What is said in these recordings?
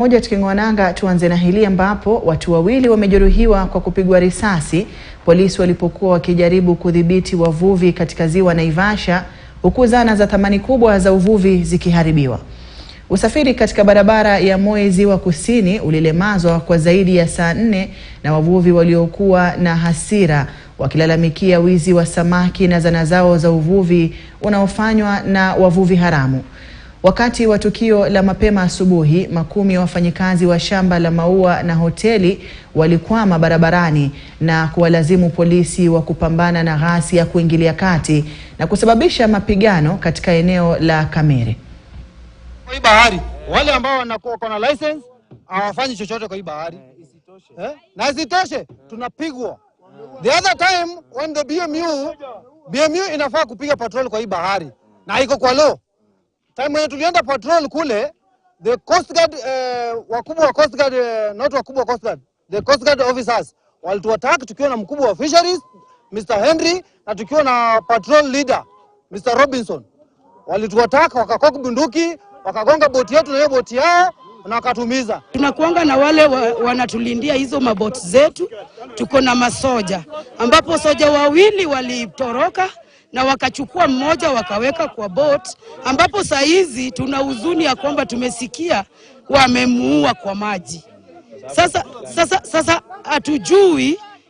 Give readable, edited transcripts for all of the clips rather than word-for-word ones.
Moja tukingwananga, tuanze na hili ambapo watu wawili wamejeruhiwa kwa kupigwa risasi polisi walipokuwa wakijaribu kudhibiti wavuvi katika ziwa Naivasha, huku zana za thamani kubwa za uvuvi zikiharibiwa. Usafiri katika barabara ya Moi Ziwa Kusini ulilemazwa kwa zaidi ya saa 4 na wavuvi waliokuwa na hasira wakilalamikia wizi wa samaki na zana zao za uvuvi unaofanywa na wavuvi haramu. Wakati wa tukio la mapema asubuhi, makumi ya wafanyikazi wa shamba la maua na hoteli walikwama barabarani na kuwalazimu polisi wa kupambana na ghasia kuingilia kati na kusababisha mapigano katika eneo la Kamere. Kwa hii bahari, wale ambao wanakuwa na license hawafanyi chochote kwa hii bahari. Na isitoshe tunapigwa. The other time when the BMU inafaa kupiga patrol kwa hii bahari na iko kwa law. Time when tulienda patrol kule, the Coast Guard, wakubwa wa Coast Guard, not wakubwa wa Coast Guard, the Coast Guard officers, walituattack tukiwa na mkubwa wa fisheries, Mr. Henry, na tukiwa na patrol leader, Mr. Robinson. Walituattack, wakakoka bunduki, wakagonga boti yetu na hiyo boti yao, na wakatumiza. Tunakuanga na wale wanatulindia hizo maboti zetu, tuko na masoja, ambapo soja wawili walitoroka, na wakachukua mmoja wakaweka kwa boat, ambapo saa hizi tuna huzuni ya kwamba tumesikia wamemuua kwa maji. Sasa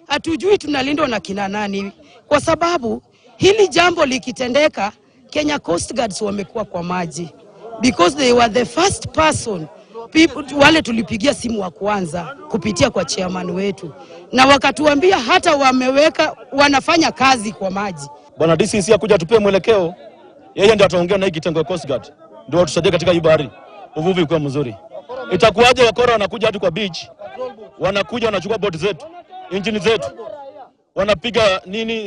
hatujui tunalindwa na kina nani, kwa sababu hili jambo likitendeka Kenya Coast Guards wamekuwa kwa maji because they were the first person wale tulipigia simu wa kwanza kupitia kwa chairman wetu, na wakatuambia hata wanafanya kazi kwa maji. Bwana DCC akuja tupie mwelekeo, yeye ndiye ataongea na hii kitengo ya Coast Guard ndio tusaidie katika hii bahari uvuvi kwa mzuri. Itakuwaje wakora wanakuja hadi kwa beach, wanakuja wanachukua boat zetu, engine zetu, wanapiga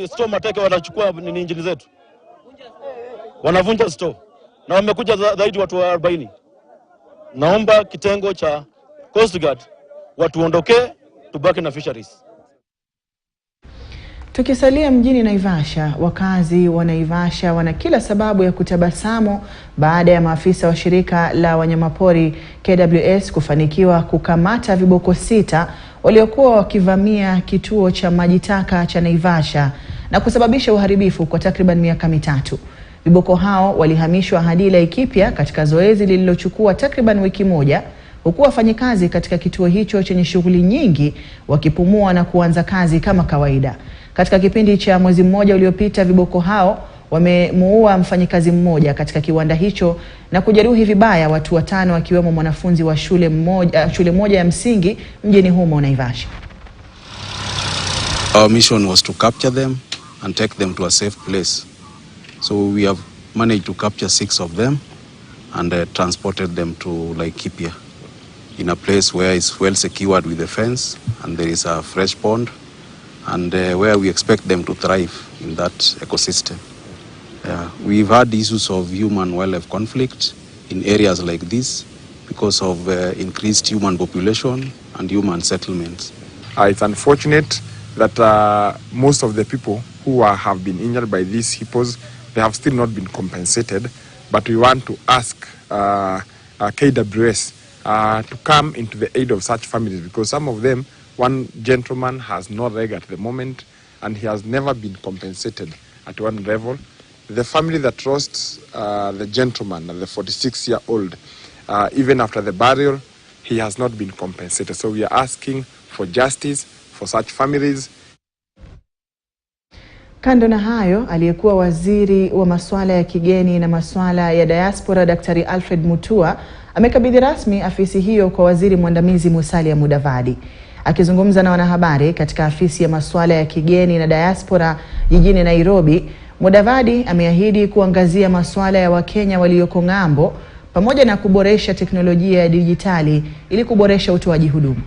store mateke, wanachukua engine zetu, wanavunja store, na wamekuja zaidi watu 40. Naomba kitengo cha Coast Guard watuondoke, tubaki na fisheries. Tukisalia mjini Naivasha, wakazi wa Naivasha wana kila sababu ya kutabasamu baada ya maafisa wa shirika la wanyamapori KWS kufanikiwa kukamata viboko 6 waliokuwa wakivamia kituo cha maji taka cha Naivasha na kusababisha uharibifu kwa takriban miaka 3. Viboko hao walihamishwa hadi Laikipia katika zoezi lililochukua takriban wiki moja, huku wafanyikazi katika kituo hicho chenye shughuli nyingi wakipumua na kuanza kazi kama kawaida. Katika kipindi cha mwezi mmoja uliopita, viboko hao wamemuua mfanyikazi mmoja katika kiwanda hicho na kujeruhi vibaya watu 5 wakiwemo mwanafunzi wa shule moja ya msingi mjini humo Naivasha. Our mission was to capture them and take them to a safe place. So we have managed to capture 6 of them and transported them to Laikipia in a place where it's well secured with a fence and there is a fresh pond, and where we expect them to thrive in that ecosystem. We've had issues of human-wildlife conflict in areas like this because of increased human population and human settlements. It's unfortunate that most of the people who have been injured by these hippos, they have still not been compensated, but we want to ask KWS to come into the aid of such families, because some of them, one gentleman has no reg at the moment and he has never been compensated at one level. The family that lost the gentleman, the 46-year-old, even after the burial, he has not been compensated. So we are asking for justice for such families. Kando na hayo, aliyekuwa waziri wa masuala ya kigeni na masuala ya diaspora Daktari Alfred Mutua amekabidhi rasmi afisi hiyo kwa waziri mwandamizi Musalia Mudavadi. Akizungumza na wanahabari katika afisi ya masuala ya kigeni na diaspora jijini Nairobi, Mudavadi ameahidi kuangazia masuala ya Wakenya walioko ng'ambo pamoja na kuboresha teknolojia ya dijitali ili kuboresha utoaji huduma.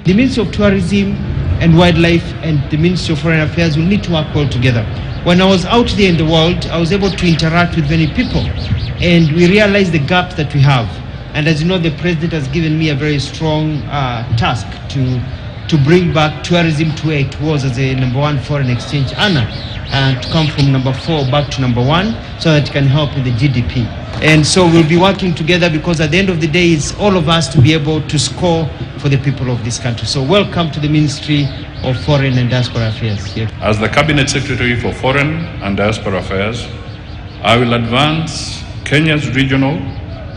The Ministry of Tourism and Wildlife and the Ministry of Foreign Affairs will need to work well together. When I was out there in the world, I was able to interact with many people, and we realized the gaps that we have. And as you know, the president has given me a very strong task to bring back tourism to where it was as a #1 foreign exchange earner, and to come from #4 back to #1, so that it can help in the GDP. And so we'll be working together, because at the end of the day, it's all of us to be able to score for the people of this country. So welcome to the Ministry of Foreign and Diaspora Affairs. As the Cabinet Secretary for Foreign and Diaspora Affairs, I will advance Kenya's regional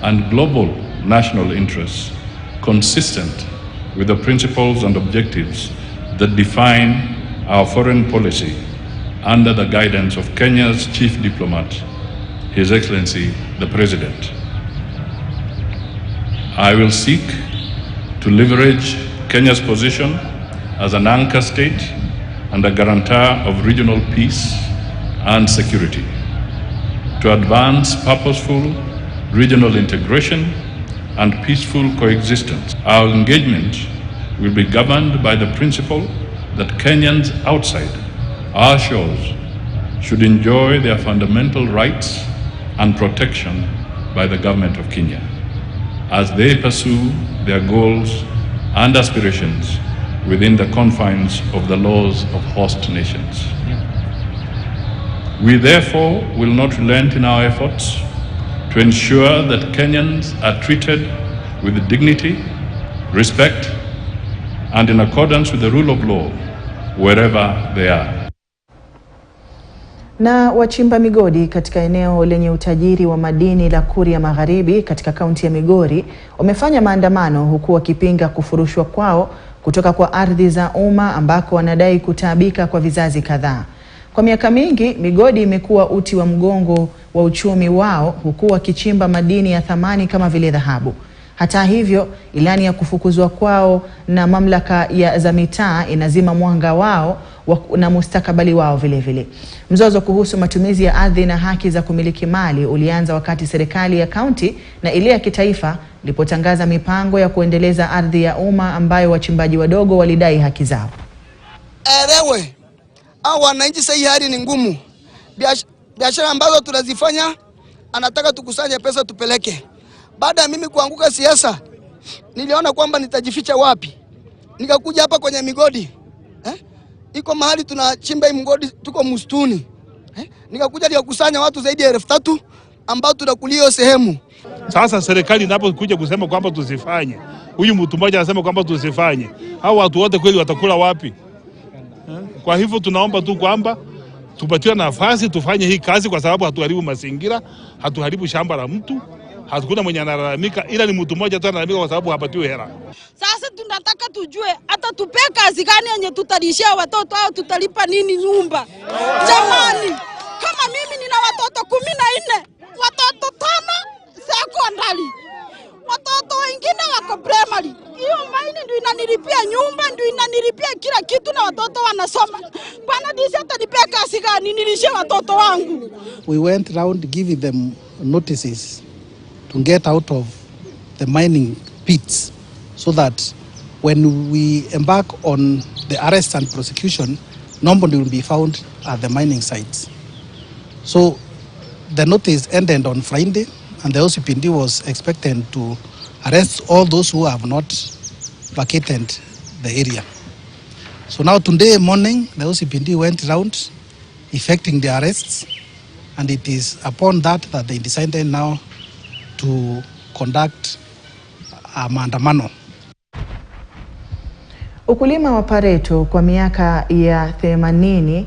and global national interests consistent with the principles and objectives that define our foreign policy under the guidance of Kenya's Chief Diplomat, His Excellency the President. I will seek to leverage Kenya's position as an anchor state and a guarantor of regional peace and security to advance purposeful regional integration and peaceful coexistence. Our engagement will be governed by the principle that Kenyans outside our shores should enjoy their fundamental rights and protection by the government of Kenya as they pursue their goals and aspirations within the confines of the laws of host nations. We therefore will not relent in our efforts to ensure that Kenyans are treated with dignity, respect, and in accordance with the rule of law wherever they are. Na wachimba migodi katika eneo lenye utajiri wa madini la Kuria Magharibi katika kaunti ya Migori wamefanya maandamano huku wakipinga kufurushwa kwao kutoka kwa ardhi za umma ambako wanadai kutaabika kwa vizazi kadhaa. Kwa miaka mingi, migodi imekuwa uti wa mgongo wa uchumi wao huku wakichimba madini ya thamani kama vile dhahabu. Hata hivyo, ilani ya kufukuzwa kwao na mamlaka za mitaa inazima mwanga wao na mustakabali wao vile vile. Mzozo kuhusu matumizi ya ardhi na haki za kumiliki mali ulianza wakati serikali ya kaunti na ile ya kitaifa ilipotangaza mipango ya kuendeleza ardhi ya umma ambayo wachimbaji wadogo walidai haki zao. Erewe, au wananchi sasa hali ni ngumu. Biashara ambazo tunazifanya anataka tukusanye pesa tupeleke. Baada ya mimi kuanguka siasa, niliona kwamba nitajificha wapi. Nikakuja hapa kwenye migodi. Iko mahali tunachimba hii mgodi, tuko msituni. Nikakuja nikakusanya watu zaidi ya 3,000 ambao tunakulia sehemu. Sasa serikali inapokuja kusema kwamba tusifanye, huyu mtu mmoja anasema kwamba tusifanye, hao watu wote kweli watakula wapi? Kwa hivyo tunaomba tu kwamba tupatiwe nafasi tufanye hii kazi, kwa sababu hatuharibu mazingira, hatuharibu shamba la mtu, hakuna mwenye analalamika, ila ni mtu mmoja tu analalamika kwa sababu hapatiwi hela. Sasa tunataka tujue hata tupe kazi gani yenye tutalishia watoto au tutalipa nini nyumba. Jamani, kama mimi nina watoto 14, watoto 5 sekondari, watoto wengine wako primary. Hiyo maini ndio inanilipia nyumba, ndio inanilipia kila kitu na watoto wanasoma. Bwana disi hata nipe kazi gani nilishie watoto wangu. We went round giving them notices to get out of the mining pits, so that when we embark on the arrest and prosecution, nobody will be found at the mining sites. So the notice ended on Friday, and the OCPD was expected to arrest all those who have not vacated the area. So now today morning, the OCPD went around effecting the arrests, and it is upon that they decided now to conduct a maandamano. Ukulima wa pareto kwa miaka ya 80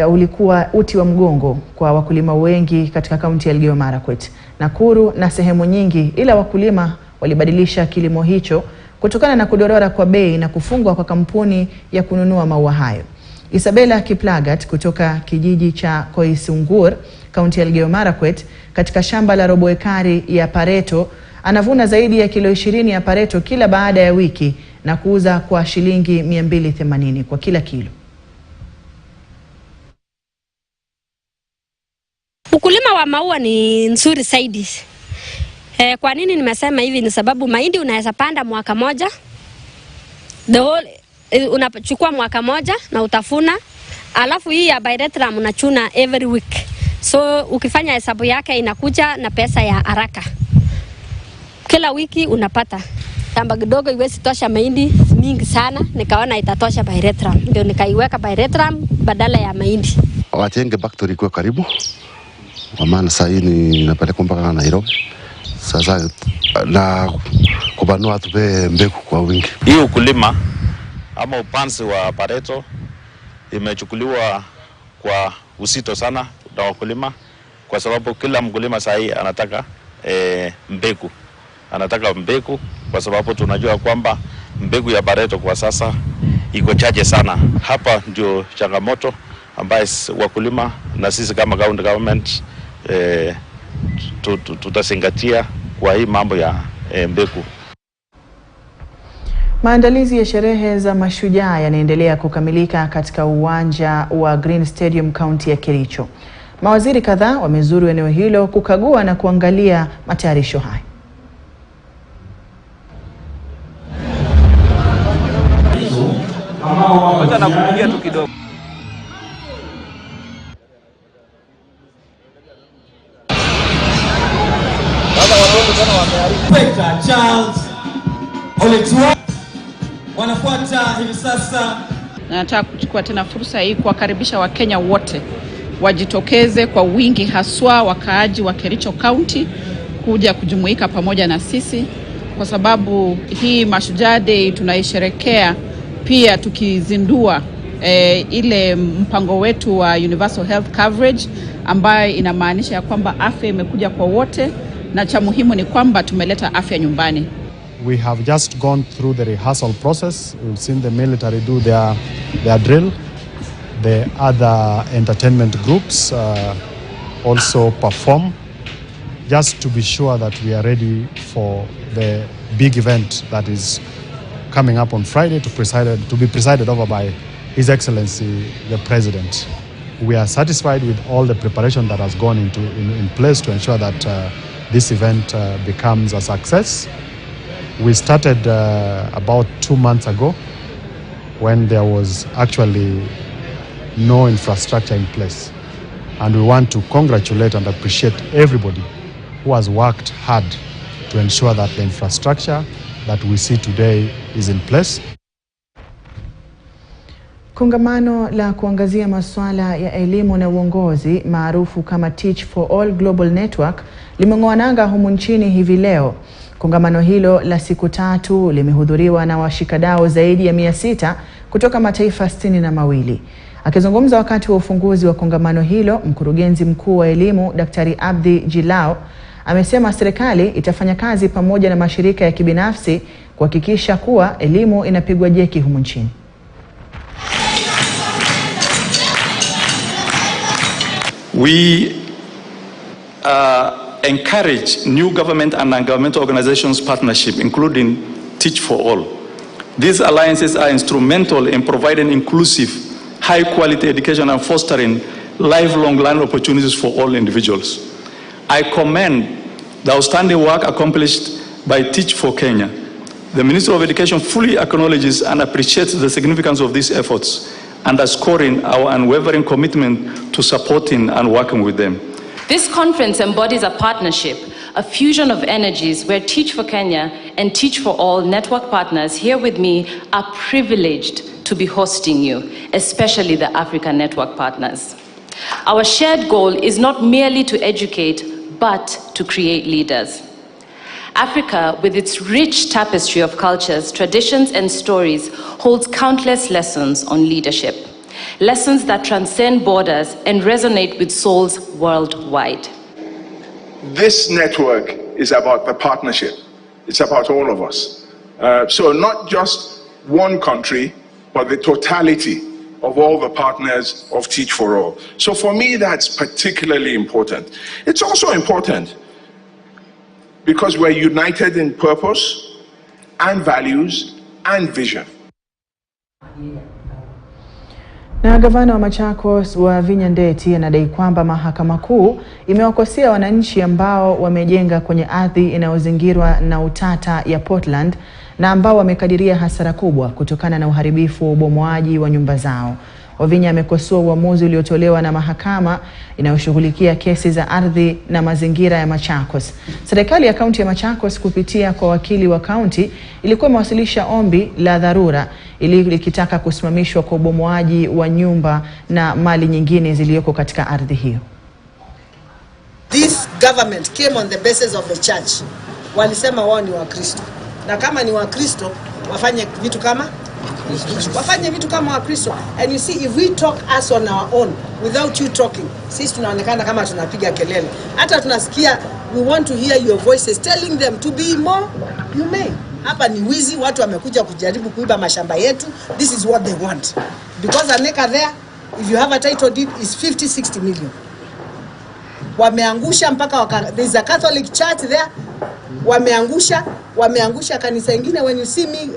ulikuwa uti wa mgongo kwa wakulima wengi katika kaunti ya Elgeyo Marakwet, Nakuru na sehemu nyingi, ila wakulima walibadilisha kilimo hicho kutokana na kudorora kwa bei na kufungwa kwa kampuni ya kununua maua hayo. Isabella Kiplagat kutoka kijiji cha Koisungur, kaunti ya Elgeyo Marakwet, katika shamba la robo ekari ya pareto, anavuna zaidi ya kilo 20 ya pareto kila baada ya wiki na kuuza kwa shilingi 280 kwa kila kilo. Ukulima wa maua ni nzuri zaidi. Kwa nini nimesema hivi? Ni sababu mahindi unaweza panda mwaka moja, unachukua mwaka moja na utafuna, alafu hii ya bilateral unachuna every week. So ukifanya hesabu yake inakuja na pesa ya haraka. kila wiki unapata shamba kidogo iwezi tosha mahindi mingi sana, nikaona itatosha biretram, ndio nikaiweka biretram badala ya mahindi. Wajenge factory kwa karibu, kwa maana sasa hii ninapeleka mpaka Nairobi. Sasa na kubanua tupe mbegu kwa wingi. Hii ukulima ama upanzi wa pareto imechukuliwa kwa uzito sana na wakulima, kwa sababu kila mkulima sasa anataka mbegu. Anataka mbegu kwa sababu tunajua kwamba mbegu ya pareto kwa sasa iko chache sana. Hapa ndio changamoto ambaye wakulima na sisi kama county government tutazingatia kwa hii mambo ya mbegu. Maandalizi ya sherehe za mashujaa yanaendelea kukamilika katika uwanja wa Green Stadium kaunti ya Kericho. Mawaziri kadhaa wamezuru eneo hilo kukagua na kuangalia matayarisho haya. Wanafuata hivi sasa. Nataka kuchukua tena fursa hii kuwakaribisha Wakenya wote wajitokeze kwa wingi, haswa wakaaji wa Kericho County, kuja kujumuika pamoja na sisi, kwa sababu hii Mashujaa Day tunaisherekea pia tukizindua ile mpango wetu wa universal health coverage, ambayo inamaanisha ya kwamba afya imekuja kwa wote, na cha muhimu ni kwamba tumeleta afya nyumbani. We have just gone through the rehearsal process. We've seen the military do their drill. The other entertainment groups also perform, just to be sure that we are ready for the big event that is coming up on Friday to be presided over by His Excellency the President. We are satisfied with all the preparation that has gone in place to ensure that this event becomes a success. We started about 2 months ago, when there was actually no infrastructure in place. And we want to congratulate and appreciate everybody who has worked hard to ensure that the infrastructure that we see today is in place. Kongamano la kuangazia masuala ya elimu na uongozi maarufu kama Teach for All Global Network limeng'oa nanga humu nchini hivi leo. Kongamano hilo la siku 3 limehudhuriwa na washikadau zaidi ya 600 kutoka mataifa 62. Akizungumza wakati wa ufunguzi wa kongamano hilo, mkurugenzi mkuu wa elimu Daktari Abdi Jilao amesema serikali itafanya kazi pamoja na mashirika ya kibinafsi kuhakikisha kuwa elimu inapigwa jeki humu nchini. We encourage new government and non-governmental organizations partnership, including Teach for All. These alliances are instrumental in providing inclusive, high-quality education and fostering lifelong learning opportunities for all individuals. I commend the outstanding work accomplished by Teach for Kenya. The Ministry of Education fully acknowledges and appreciates the significance of these efforts, underscoring our unwavering commitment to supporting and working with them. This conference embodies a partnership, a fusion of energies where Teach for Kenya and Teach for All network partners here with me are privileged to be hosting you, especially the African network partners. Our shared goal is not merely to educate, but to create leaders. Africa, with its rich tapestry of cultures, traditions, and stories, holds countless lessons on leadership. Lessons that transcend borders and resonate with souls worldwide. This network is about the partnership. It's about all of us. So not just one country, but the totality of all the partners of Teach for All. So for me, that's particularly important. It's also important because we're united in purpose and values and vision. Na gavana wa Machakos wa Vinya Ndeti anadai kwamba mahakama kuu imewakosea wananchi ambao wamejenga kwenye ardhi inayozingirwa na utata ya Portland na ambao wamekadiria hasara kubwa kutokana na uharibifu wa ubomoaji wa nyumba zao. Wavinya amekosoa uamuzi uliotolewa na mahakama inayoshughulikia kesi za ardhi na mazingira ya Machakos. Serikali ya kaunti ya Machakos kupitia kwa wakili wa kaunti ilikuwa imewasilisha ombi la dharura ili likitaka kusimamishwa kwa ubomoaji wa nyumba na mali nyingine zilizoko katika ardhi hiyo. This government came on the basis of the church. Walisema wao ni Wakristo. Na kama ni Wakristo, wafanye vitu kama Wakristo. And you see, if we talk us on our own without you talking, sisi tunaonekana kama tunapiga kelele. Hata tunasikia, we want to hear your voices telling them to be more humane. Hapa ni wizi, watu wamekuja kujaribu kuiba mashamba yetu. This is what they want. Because an acre there, if you have a title deed, is 50-60 million. Wameangusha mpaka there's a Catholic church there. Wameangusha kanisa ingine. When you see me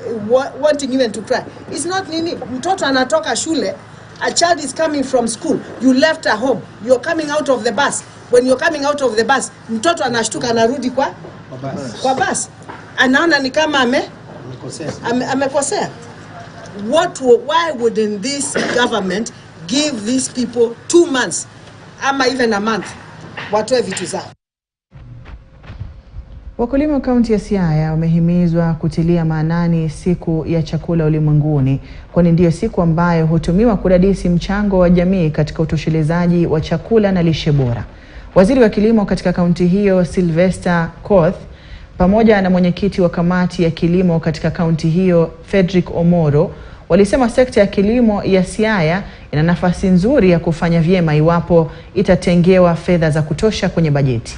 wanting even to cry, it's not nini. Mtoto anatoka shule, a child is coming from school, you left her home, you're coming out of the bus. When you're coming out of the bus, mtoto anashtuka anarudi kwa bus. Anaona ni kama amekosea. Why wouldn't this government give these people 2 months ama even a month watoe vitu zao? Wakulima kaunti ya Siaya wamehimizwa kutilia maanani siku ya chakula ulimwenguni, kwani ndiyo siku ambayo hutumiwa kudadisi mchango wa jamii katika utoshelezaji wa chakula na lishe bora. Waziri wa kilimo katika kaunti hiyo Sylvester Koth pamoja na mwenyekiti wa kamati ya kilimo katika kaunti hiyo Frederick Omoro walisema sekta ya kilimo ya Siaya ina nafasi nzuri ya kufanya vyema iwapo itatengewa fedha za kutosha kwenye bajeti.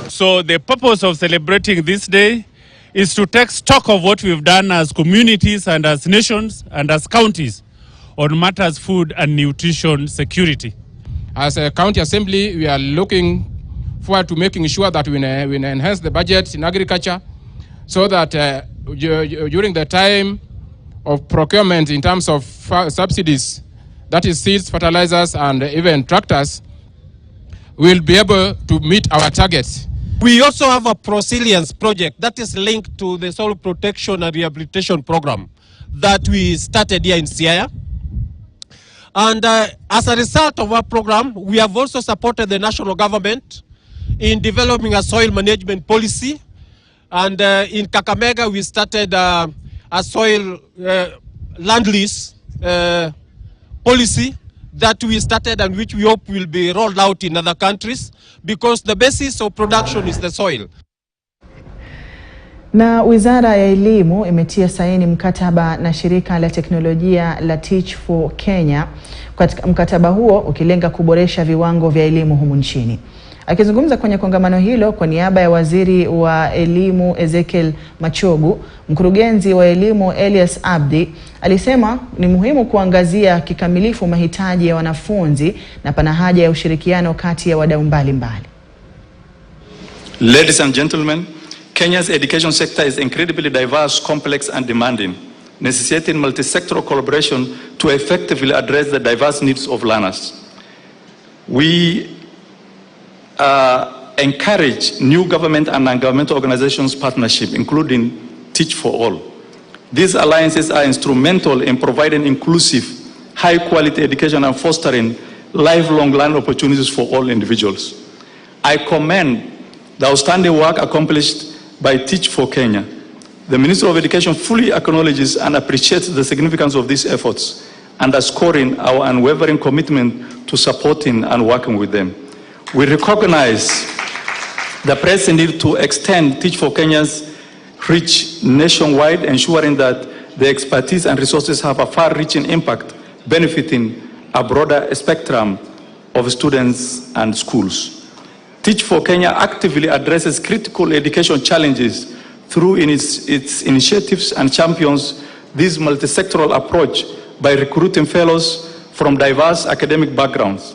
So the purpose of celebrating this day is to take stock of what we've done as communities and as nations and as counties on matters food and nutrition security. As a county assembly, we are looking forward to making sure that we enhance the budget in agriculture so that during the time of procurement in terms of subsidies, that is seeds, fertilizers and even tractors, we'll be able to meet our targets. We also have a prosilience project that is linked to the soil protection and rehabilitation program that we started here in Siaya. And as a result of our program, we have also supported the national government in developing a soil management policy. And in Kakamega, we started a soil land lease policy that we started and which we hope will be rolled out in other countries, because the basis of production is the soil. Na Wizara ya Elimu imetia saini mkataba na shirika la teknolojia la Teach for Kenya. Mkataba huo ukilenga kuboresha viwango vya elimu humu nchini. Akizungumza kwenye kongamano hilo kwa niaba ya waziri wa elimu Ezekiel Machogu, mkurugenzi wa elimu Elias Abdi alisema ni muhimu kuangazia kikamilifu mahitaji ya wanafunzi na pana haja ya ushirikiano kati ya wadau mbalimbali. Ladies and gentlemen, Kenya's education sector is incredibly diverse, complex and demanding, necessitating multi-sectoral collaboration to effectively address the diverse needs of learners. We encourage new government and non-governmental organizations partnership, including Teach for All. These alliances are instrumental in providing inclusive, high-quality education and fostering lifelong learning opportunities for all individuals. I commend the outstanding work accomplished by Teach for Kenya. The Minister of Education fully acknowledges and appreciates the significance of these efforts, underscoring our unwavering commitment to supporting and working with them. We recognize the pressing need to extend Teach for Kenya's reach nationwide, ensuring that the expertise and resources have a far-reaching impact, benefiting a broader spectrum of students and schools. Teach for Kenya actively addresses critical education challenges through its initiatives and champions this multi-sectoral approach by recruiting fellows from diverse academic backgrounds.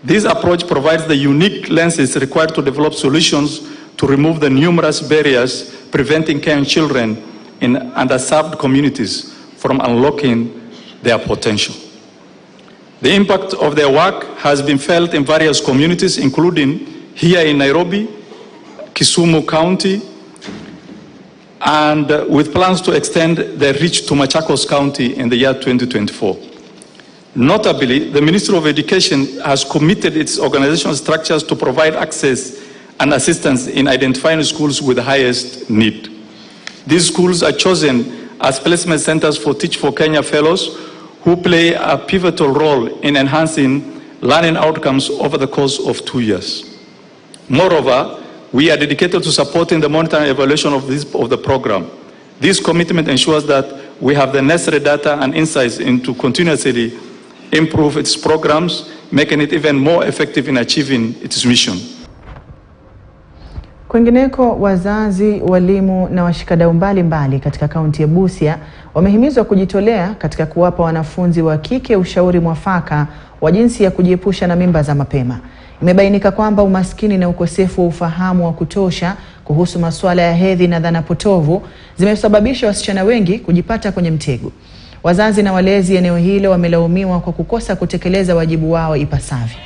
This approach provides the unique lenses required to develop solutions to remove the numerous barriers preventing Kenyan children in underserved communities from unlocking their potential. The impact of their work has been felt in various communities, including here in Nairobi, Kisumu County, and with plans to extend their reach to Machakos County in the year 2024. Notably, the Ministry of Education has committed its organizational structures to provide access and assistance in identifying schools with the highest need. These schools are chosen as placement centers for Teach for Kenya fellows who play a pivotal role in enhancing learning outcomes over the course of 2 years. Moreover, we are dedicated to supporting the monitoring and evaluation of the program. This commitment ensures that we have the necessary data and insights into continuously improve its programs, making it even more effective in achieving its mission. Kwingineko, wazazi, walimu na washikadau mbalimbali katika kaunti ya Busia wamehimizwa kujitolea katika kuwapa wanafunzi wa kike ushauri mwafaka wa jinsi ya kujiepusha na mimba za mapema. Imebainika kwamba umaskini na ukosefu wa ufahamu wa kutosha kuhusu masuala ya hedhi na dhana potovu zimesababisha wasichana wengi kujipata kwenye mtego. Wazazi na walezi eneo hilo wamelaumiwa kwa kukosa kutekeleza wajibu wao ipasavyo.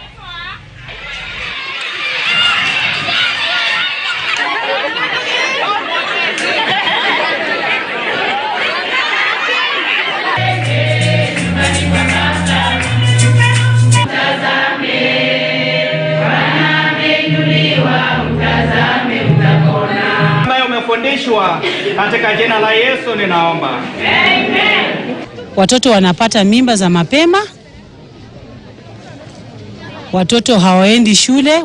Fundishwa katika jina la Yesu ninaomba. Amen. Watoto wanapata mimba za mapema. Watoto hawaendi shule.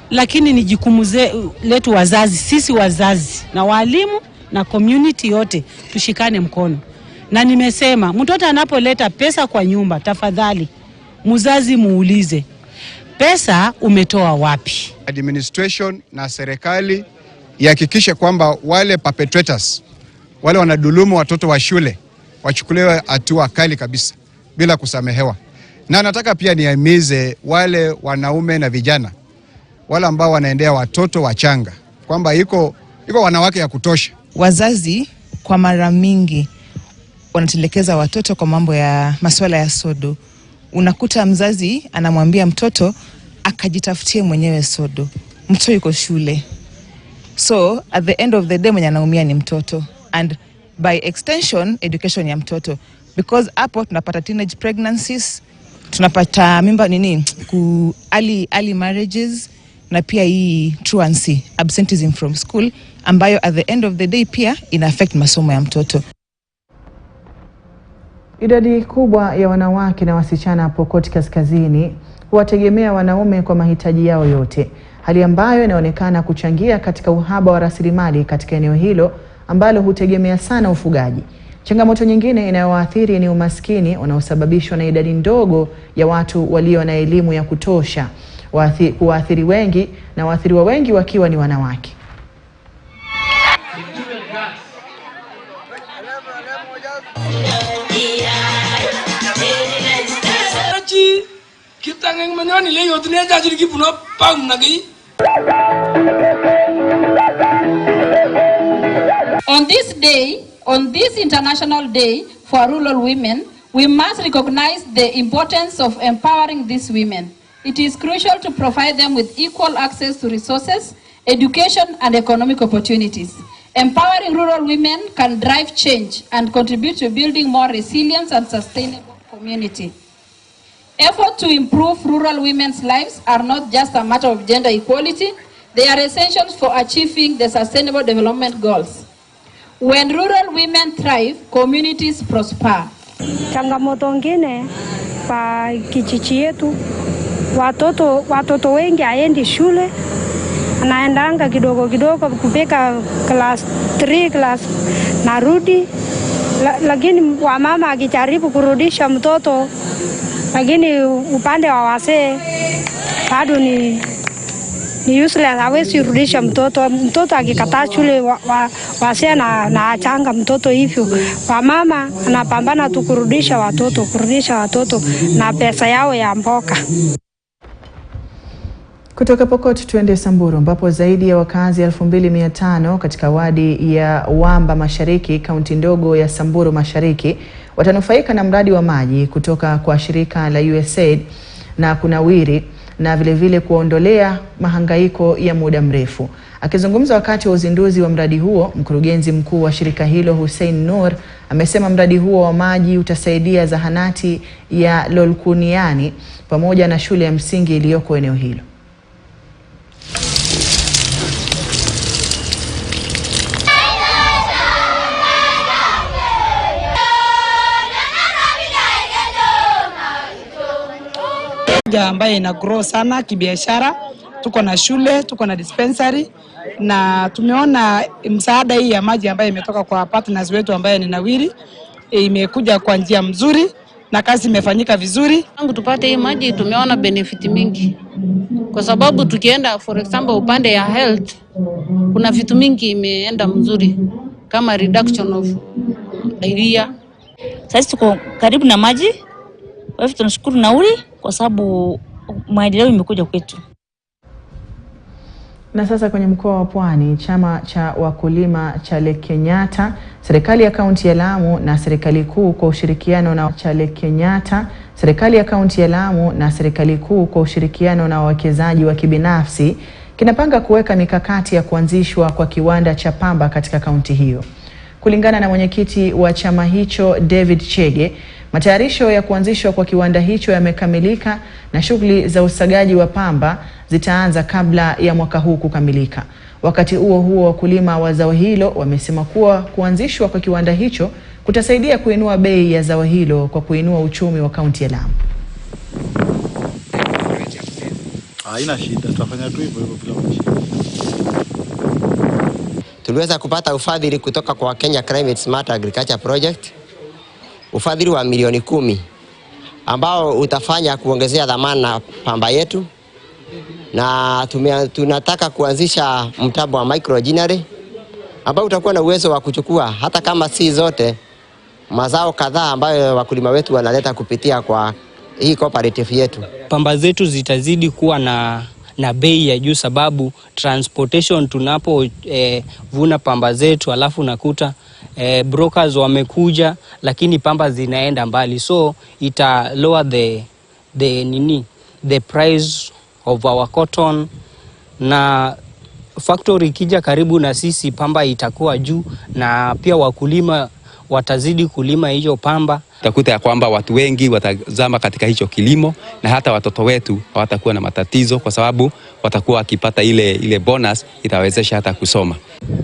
Lakini ni jukumu letu wazazi, sisi wazazi na walimu na community yote tushikane mkono. Na nimesema mtoto anapoleta pesa kwa nyumba, tafadhali mzazi muulize, pesa umetoa wapi? Administration na serikali ihakikishe kwamba wale perpetrators, wale wanadhulumu watoto wa shule, wachukuliwe hatua kali kabisa bila kusamehewa. Na nataka pia niamize wale wanaume na vijana wale ambao wanaendea watoto wachanga kwamba iko wanawake ya kutosha. Wazazi kwa mara mingi wanatelekeza watoto kwa mambo ya masuala ya sodo. Unakuta mzazi anamwambia mtoto akajitafutie mwenyewe sodo. Mtoto yuko shule. So at the end of the day mwenye anaumia ni mtoto, and by extension education ya mtoto, because hapo tunapata teenage pregnancies, tunapata mimba early marriages, na pia hii truancy, absenteeism from school, ambayo at the end of the day pia ina affect masomo ya mtoto. Idadi kubwa ya wanawake na wasichana Pokot Kaskazini huwategemea wanaume kwa mahitaji yao yote, hali ambayo inaonekana kuchangia katika uhaba wa rasilimali katika eneo hilo ambalo hutegemea sana ufugaji. Changamoto nyingine inayowaathiri ni umaskini unaosababishwa na idadi ndogo ya watu walio na elimu ya kutosha, waathiri wengi na waathiriwa wengi wakiwa ni wanawake. On this International Day for Rural Women, we must recognize the importance of empowering these women. It is crucial to provide them with equal access to resources, education, and economic opportunities. Empowering rural women can drive change and contribute to building more resilient and sustainable community. Efforts to improve rural women's lives are not just a matter of gender equality, they are essentials for achieving the Sustainable Development Goals. When rural women thrive, communities prosper. Changamoto ngine kwa kijiji yetu, watoto wengi haendi shule, anaendanga kidogo kupeka class 3 class narudi, lakini wamama akijaribu kurudisha mtoto, lakini upande wa wazee bado ni useless, hawezi kurudisha mtoto. Mtoto akikataa shule wazee na achanga mtoto hivyo. Wamama anapambana tu kurudisha watoto na pesa yao ya mboka. Kutoka Pokot tuende Samburu ambapo zaidi ya wakazi 2500 katika wadi ya Wamba Mashariki, kaunti ndogo ya Samburu Mashariki, watanufaika na mradi wa maji kutoka kwa shirika la USAID na kunawiri na vile kuondolea mahangaiko ya muda mrefu. Akizungumza wakati wa uzinduzi wa mradi huo, mkurugenzi mkuu wa shirika hilo Hussein Nur amesema mradi huo wa maji utasaidia zahanati ya Lolkuniani pamoja na shule ya msingi iliyoko eneo hilo. Ambaye ina grow sana kibiashara, tuko na shule, tuko na dispensary, na tumeona msaada hii ya maji ambayo imetoka kwa partners wetu ambaye ni Nawiri, imekuja kwa njia mzuri na kazi imefanyika vizuri. Tangu tupate hii maji tumeona benefit mingi, kwa sababu tukienda for example upande ya health, kuna vitu mingi imeenda mzuri kama reduction of diarrhea. Sasa tuko karibu na maji, kwa hivyo tunashukuru Nawiri kwa sababu maendeleo imekuja kwetu. Na sasa kwenye mkoa wa Pwani, chama cha wakulima cha Lake Kenyatta, serikali ya kaunti ya Lamu na serikali kuu kwa ushirikiano na wawekezaji wa kibinafsi kinapanga kuweka mikakati ya kuanzishwa kwa kiwanda cha pamba katika kaunti hiyo. Kulingana na mwenyekiti wa chama hicho David Chege, matayarisho ya kuanzishwa kwa kiwanda hicho yamekamilika na shughuli za usagaji wa pamba zitaanza kabla ya mwaka huu kukamilika. Wakati huo wakulima wa zao hilo wamesema kuwa kuanzishwa kwa kiwanda hicho kutasaidia kuinua bei ya zao hilo kwa kuinua uchumi wa kaunti ya Lamu. Haina shida, tutafanya tu hivyo bila shida. Tuliweza kupata ufadhili kutoka kwa Kenya Climate Smart Agriculture Project, ufadhili wa milioni 10 ambao utafanya kuongezea dhamana pamba yetu, na tunataka kuanzisha mtambo wa microginery ambao utakuwa na uwezo wa kuchukua hata kama si zote mazao kadhaa ambayo wakulima wetu wanaleta kupitia kwa hii cooperative yetu. Pamba zetu zitazidi kuwa na bei ya juu sababu transportation tunapo vuna pamba zetu alafu nakuta brokers wamekuja lakini pamba zinaenda mbali, so ita lower the price of our cotton, na factory ikija karibu na sisi pamba itakuwa juu na pia wakulima watazidi kulima hiyo pamba. Utakuta ya kwamba watu wengi watazama katika hicho kilimo na hata watoto wetu hawatakuwa na matatizo kwa sababu watakuwa wakipata ile bonus itawezesha hata kusoma.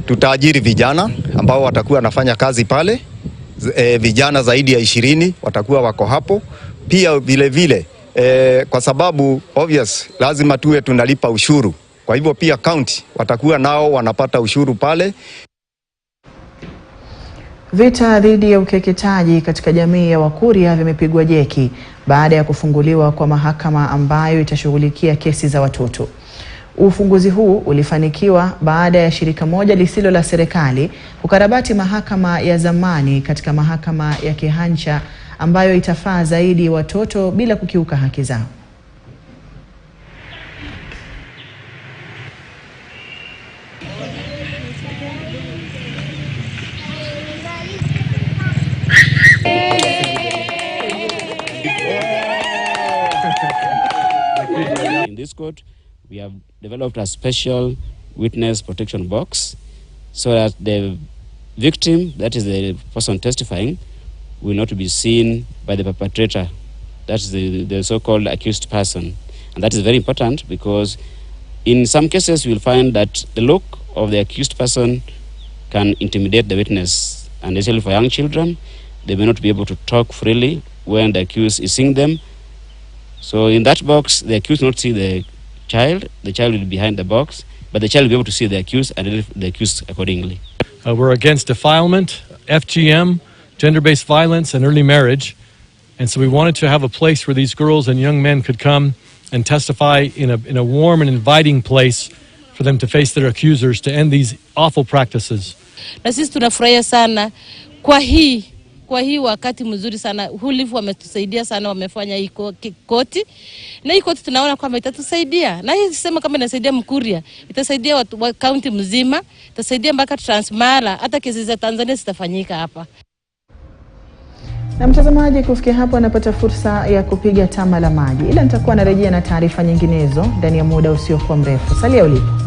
Tutaajiri vijana ambao watakuwa wanafanya kazi pale, vijana zaidi ya 20 watakuwa wako hapo. Pia vile kwa sababu obvious lazima tuwe tunalipa ushuru. Kwa hivyo pia county watakuwa nao wanapata ushuru pale. Vita dhidi ya ukeketaji katika jamii ya Wakuria vimepigwa jeki baada ya kufunguliwa kwa mahakama ambayo itashughulikia kesi za watoto. Ufunguzi huu ulifanikiwa baada ya shirika moja lisilo la serikali kukarabati mahakama ya zamani katika mahakama ya Kehancha ambayo itafaa zaidi watoto bila kukiuka haki zao. In this court, we have developed a special witness protection box so that the victim, that is the person testifying, will not be seen by the perpetrator, that is the so-called accused person. And that is very important because in some cases you will find that the look of the accused person can intimidate the witness, and especially for young children, they may not be able to talk freely when the accused is seeing them. So in that box, the accused will not see the child will be behind the box, but the child will be able to see the accused and identify the accused accordingly. We're against defilement, FGM, gender-based violence, and early marriage. And so we wanted to have a place where these girls and young men could come and testify in a warm and inviting place for them to face their accusers to end these awful practices. Na sisi tunafurahia sana kwa hii kwa hii wakati mzuri sana. Hulifu wametusaidia sana, wamefanya hii koti. Na hii koti tunaona kwamba itatusaidia. Na hii sisema kama inasaidia Mkuria, itasaidia watu wa county mzima, itasaidia mpaka Transmara, hata kesi za Tanzania zitafanyika hapa. Na mtazamaji, kufikia hapo anapata fursa ya kupiga tama la maji. Ila nitakuwa narejea na taarifa nyinginezo ndani ya muda usiokuwa mrefu. Salia ulipo.